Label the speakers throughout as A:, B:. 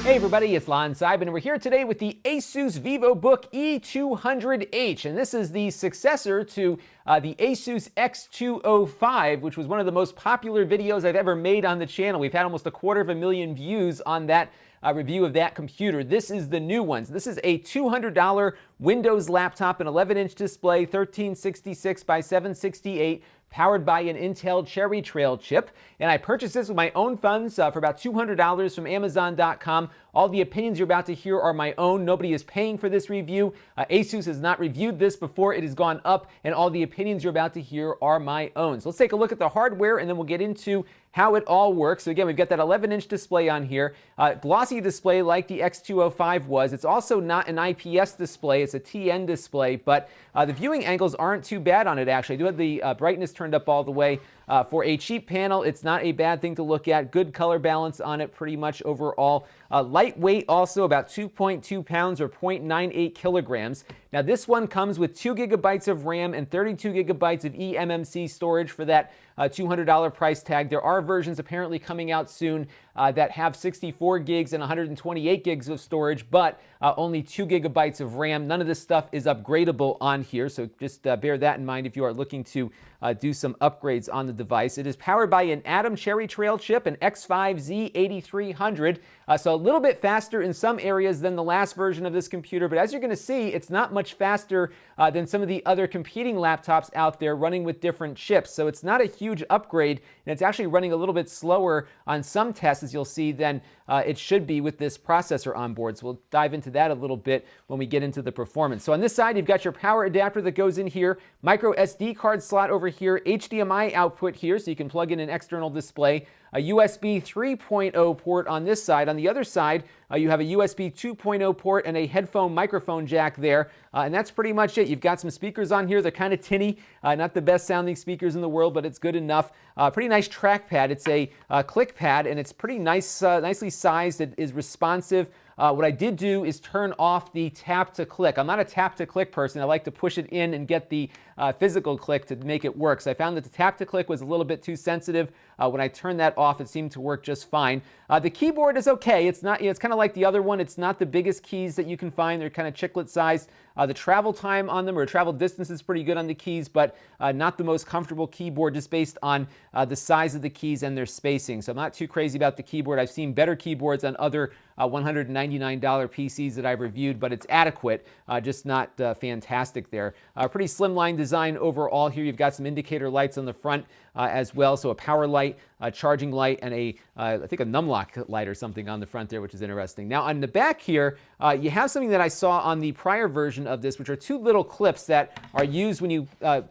A: Hey everybody, it's Lon.TV, and we're here today with the ASUS VivoBook E200H, and this is the successor to the ASUS X205, which was one of the most popular videos I've ever made on the channel. We've had almost 250,000 views on that review of that computer. This is the new ones. This is a $200 Windows laptop, an 11-inch display, 1366 by 768, powered by an Intel Cherry Trail chip. And I purchased this with my own funds for about $200 from Amazon.com. All the opinions you're about to hear are my own. Nobody is paying for this review. ASUS has not reviewed this before it has gone up, and all the opinions you're about to hear are my own. So let's take a look at the hardware, and then we'll get into how it all works. So again, we've got that 11-inch display on here. Glossy display like the X205 was. It's also not an IPS display. It's a TN display, but the viewing angles aren't too bad on it, actually. I do have the brightness turned up all the way. For a cheap panel, it's not a bad thing to look at. Good color balance on it pretty much overall. Lightweight also, about 2.2 pounds or 0.98 kilograms. Now this one comes with 2 gigabytes of RAM and 32 gigabytes of eMMC storage for that $200 price tag. There are versions apparently coming out soon that have 64 gigs and 128 gigs of storage, but only 2 gigabytes of RAM. None of this stuff is upgradable on here, so just bear that in mind if you are looking to do some upgrades on the device. It is powered by an Atom Cherry Trail chip, an X5Z8300, so a little bit faster in some areas than the last version of this computer, but as you're going to see, it's not much faster than some of the other competing laptops out there running with different chips, so it's not a huge upgrade, and it's actually running a little bit slower on some tests, as you'll see, than it should be with this processor on board. So we'll dive into that a little bit when we get into the performance. So on this side, you've got your power adapter that goes in here, micro SD card slot over here, HDMI output here, so you can plug in an external display, a USB 3.0 port on this side. On the other side, you have a USB 2.0 port and a headphone microphone jack there, and that's pretty much it. You've got some speakers on here. They're kind of tinny, not the best sounding speakers in the world, but it's good enough. Pretty nice trackpad. It's a click pad, and it's pretty nice, nicely sized. It is responsive. What I did do is turn off the tap to click. I'm not a tap to click person. I like to push it in and get the physical click to make it work. So I found that the tap to click was a little bit too sensitive. When I turned that off, it seemed to work just fine. The keyboard is okay. It's not, it's kind of like the other one. It's not the biggest keys that you can find. They're kind of chiclet sized. The travel time on them, or travel distance, is pretty good on the keys, but not the most comfortable keyboard just based on the size of the keys and their spacing. So I'm not too crazy about the keyboard. I've seen better keyboards on other $199 PCs that I've reviewed, but it's adequate, just not fantastic there. Pretty slimline design overall here. You've got some indicator lights on the front as well, so a power light, a charging light, and I think a numlock light or something on the front there, which is interesting. Now on the back here, you have something that I saw on the prior version of this, which are two little clips that are used when you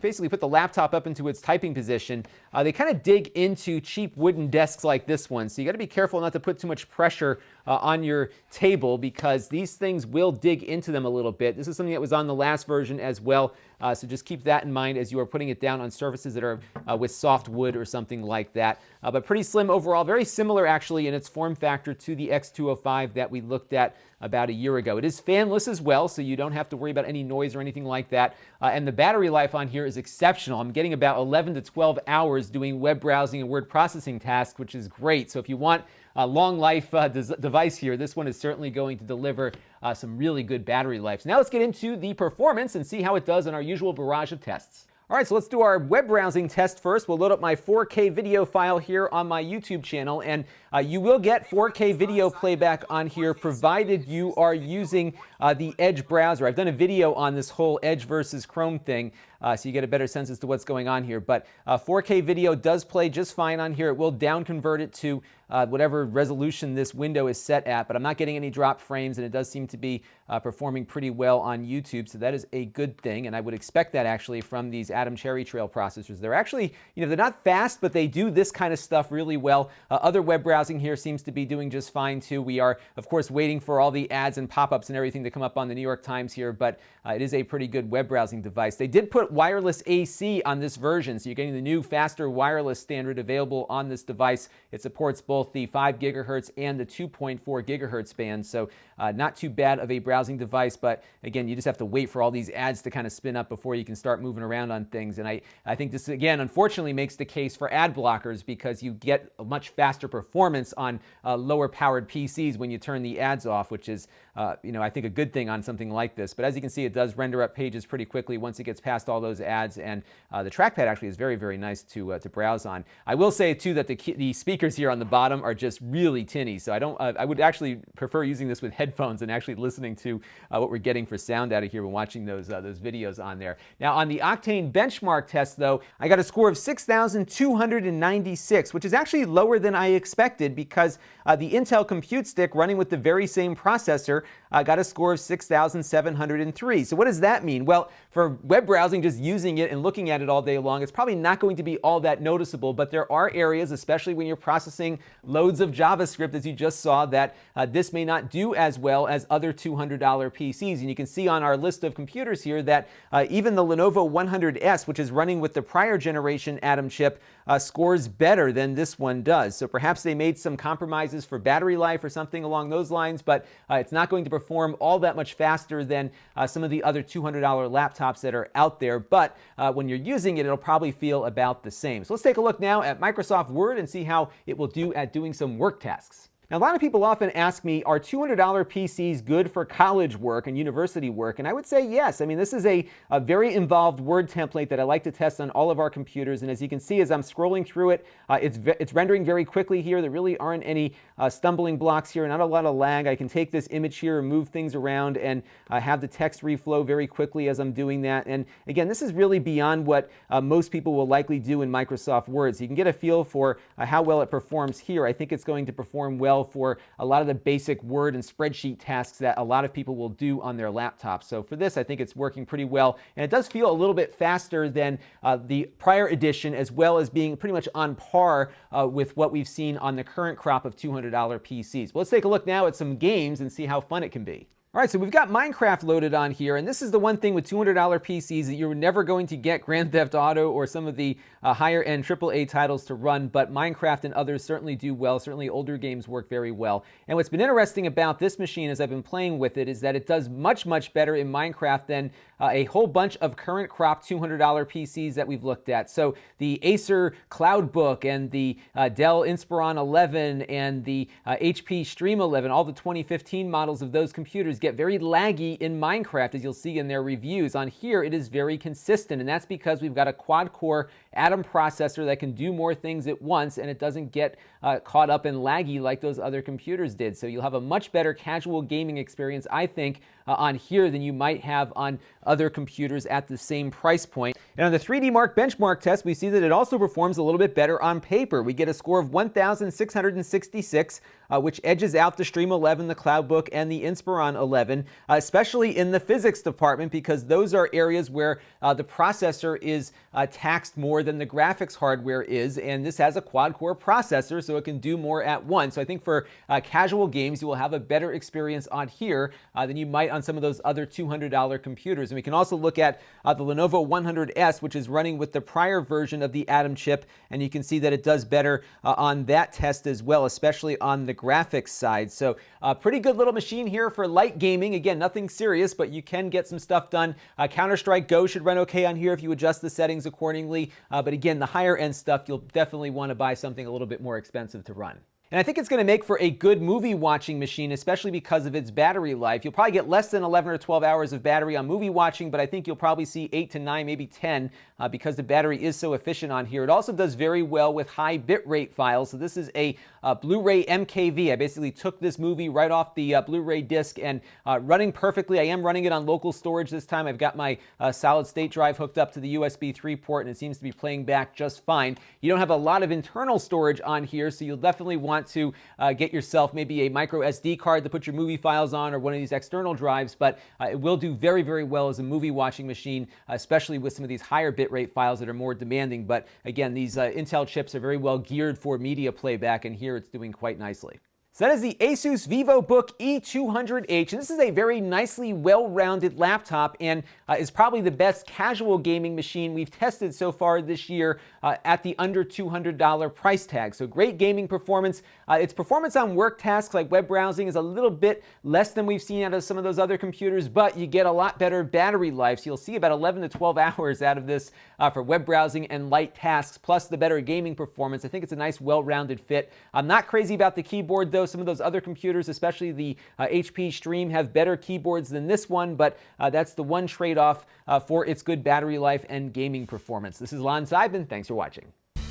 A: basically put the laptop up into its typing position. They kind of dig into cheap wooden desks like this one, so you got to be careful not to put too much pressure on your table, because these things will dig into them a little bit. This is something that was on the last version as well, so just keep that in mind as you are putting it down on surfaces that are with soft wood or something like that. But pretty slim overall, very similar actually in its form factor to the X205 that we looked at about a year ago. It is fanless as well, so you don't have to worry about any noise or anything like that. And the battery life on here is exceptional. I'm getting about 11 to 12 hours doing web browsing and word processing tasks, which is great. So if you want a long life device here, this one is certainly going to deliver some really good battery life. So now let's get into the performance and see how it does in our usual barrage of tests. All right, so let's do our web browsing test first. We'll load up my 4K video file here on my YouTube channel, and you will get 4K video playback on here provided you are using the Edge browser. I've done a video on this whole Edge versus Chrome thing, so you get a better sense as to what's going on here. But 4K video does play just fine on here. It will down convert it to whatever resolution this window is set at, but I'm not getting any drop frames, and it does seem to be performing pretty well on YouTube, so that is a good thing, and I would expect that actually from these Atom Cherry Trail processors. They're actually, they're not fast, but they do this kind of stuff really well. Other web browsing here seems to be doing just fine too. We are, of course, waiting for all the ads and pop-ups and everything to come up on the New York Times here, but it is a pretty good web browsing device. They did put wireless AC on this version, so you're getting the new faster wireless standard available on this device. It supports both both the 5 gigahertz and the 2.4 gigahertz band, so not too bad of a browsing device, but again, you just have to wait for all these ads to kind of spin up before you can start moving around on things. And I think this, again, unfortunately makes the case for ad blockers, because you get a much faster performance on lower powered PCs when you turn the ads off, which is, I think a good thing on something like this. But as you can see, it does render up pages pretty quickly once it gets past all those ads, and the trackpad actually is very, very nice to browse on. I will say too that the speakers here on the bottom are just really tinny, so I would actually prefer using this with headphones and actually listening to what we're getting for sound out of here when watching those videos on there. Now on the Octane benchmark test though, I got a score of 6,296, which is actually lower than I expected, because the Intel Compute Stick running with the very same processor got a score of 6,703. So what does that mean? Well, for web browsing, just using it and looking at it all day long, it's probably not going to be all that noticeable, but there are areas, especially when you're processing loads of JavaScript, as you just saw, that this may not do as well as other $200 PCs. And you can see on our list of computers here that even the Lenovo 100S, which is running with the prior generation Atom chip, scores better than this one does. So perhaps they made some compromises for battery life or something along those lines, but it's not going to perform all that much faster than some of the other $200 laptops that are out there. But when you're using it, it'll probably feel about the same. So let's take a look now at Microsoft Word and see how it will do at doing some work tasks. Now, a lot of people often ask me, are $200 PCs good for college work and university work? And I would say yes. I mean, this is a very involved Word template that I like to test on all of our computers. And as you can see, as I'm scrolling through it, it's rendering very quickly here. There really aren't any stumbling blocks here, not a lot of lag. I can take this image here and move things around and have the text reflow very quickly as I'm doing that. And again, this is really beyond what most people will likely do in Microsoft Word. So you can get a feel for how well it performs here. I think it's going to perform well for a lot of the basic Word and spreadsheet tasks that a lot of people will do on their laptops. So for this, I think it's working pretty well. And it does feel a little bit faster than the prior edition, as well as being pretty much on par with what we've seen on the current crop of $200 PCs. Well, let's take a look now at some games and see how fun it can be. All right, so we've got Minecraft loaded on here, and this is the one thing with $200 PCs that you're never going to get Grand Theft Auto or some of the higher-end AAA titles to run, but Minecraft and others certainly do well. Certainly older games work very well. And what's been interesting about this machine as I've been playing with it is that it does much, much better in Minecraft than a whole bunch of current crop $200 PCs that we've looked at. So the Acer Cloudbook and the Dell Inspiron 11 and the HP Stream 11, all the 2015 models of those computers get very laggy in Minecraft, as you'll see in their reviews. On here, it is very consistent, and that's because we've got a quad-core Atom processor that can do more things at once, and it doesn't get caught up in laggy like those other computers did. So you'll have a much better casual gaming experience, I think, on here than you might have on other computers at the same price point. And on the 3D Mark benchmark test, we see that it also performs a little bit better on paper. We get a score of 1,666, which edges out the Stream 11, the Cloudbook, and the Inspiron 11, especially in the physics department, because those are areas where the processor is taxed more than the graphics hardware is, and this has a quad-core processor, so it can do more at once. So I think for casual games, you will have a better experience on here than you might on some of those other $200 computers. And we can also look at the Lenovo 100S, which is running with the prior version of the Atom chip, and you can see that it does better on that test as well, especially on the graphics side. So pretty good little machine here for light gaming. Again, nothing serious, but you can get some stuff done. Counter-Strike Go should run okay on here if you adjust the settings accordingly. But again, the higher end stuff, you'll definitely want to buy something a little bit more expensive to run. And I think it's going to make for a good movie watching machine, especially because of its battery life. You'll probably get less than 11 or 12 hours of battery on movie watching, but I think you'll probably see 8 to 9, maybe 10, because the battery is so efficient on here. It also does very well with high bitrate files. So this is a Blu-ray MKV. I basically took this movie right off the Blu-ray disc and running perfectly. I am running it on local storage this time. I've got my solid state drive hooked up to the USB 3 port, and it seems to be playing back just fine. You don't have a lot of internal storage on here, so you'll definitely want to get yourself maybe a micro SD card to put your movie files on, or one of these external drives, but it will do very, very well as a movie watching machine, especially with some of these higher bitrate files that are more demanding. But again, these Intel chips are very well geared for media playback, and here it's doing quite nicely. So that is the ASUS VivoBook E200H, and this is a very nicely well-rounded laptop and is probably the best casual gaming machine we've tested so far this year at the under $200 price tag. So great gaming performance. Its performance on work tasks like web browsing is a little bit less than we've seen out of some of those other computers, but you get a lot better battery life. So you'll see about 11 to 12 hours out of this for web browsing and light tasks, plus the better gaming performance. I think it's a nice, well-rounded fit. I'm not crazy about the keyboard, though. Some of those other computers, especially the HP Stream, have better keyboards than this one, but that's the one trade-off for its good battery life and gaming performance. This is Lon.TV. Thanks for watching.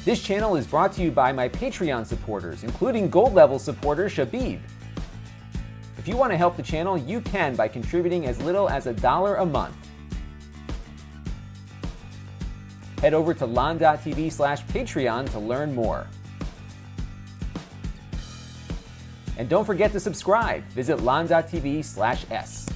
A: This channel is brought to you by my Patreon supporters, including gold-level supporter Shabib. If you want to help the channel, you can by contributing as little as $1 a month. Head over to Lon.TV/Patreon to learn more. And don't forget to subscribe. Visit Lon.TV/S.